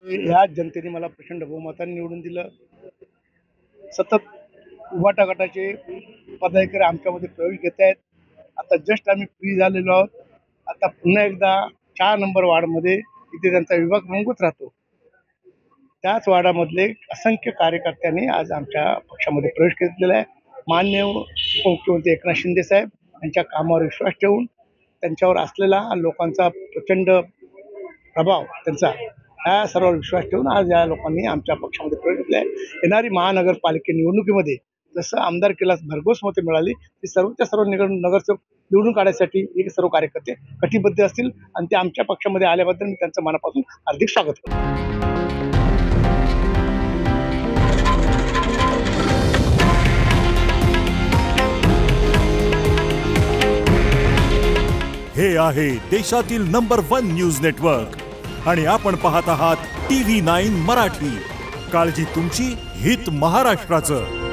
या जनतेने मला प्रचंड बहुमताने निवडून दिलं. सतत उभाटा गटाचे पदाधिकारी आमच्यामध्ये प्रवेश घेत आहेत. आता जस्ट आम्ही फ्री झालेलो आहोत. आता पुन्हा एकदा 4 नंबर वार्डमध्ये इथे त्यांचा विभाग प्रमुखच राहतो. त्याच वार्डामधले असंख्य कार्यकर्त्यांनी आज आमच्या पक्षामध्ये प्रवेश केलेला आहे. माननीय उपमुख्यमंत्री एकनाथ शिंदे साहेब यांच्या कामावर विश्वास ठेवून त्यांच्यावर असलेला लोकांचा प्रचंड प्रभाव त्यांचा ह्या सर्व विश्वास ठेवून आज या लोकांनी आमच्या पक्षामध्ये प्रवेश केला आहे. येणारी महानगरपालिका निवडणुकीमध्ये जसं आमदारकीला भरघोस मते मिळाली ती सर्वच्या सर्व नगरसेवक निवडून काढण्यासाठी हे सर्व कार्यकर्ते कटिबद्ध असतील आणि ते आमच्या पक्षामध्ये आल्याबद्दल मी त्यांचं मनापासून हार्दिक स्वागत करतो. हे आहे देशातील नंबर 1 न्यूज नेटवर्क आणि आपण पाहत आहात TV9 मराठी. काळजी तुमची, हित महाराष्ट्राचं.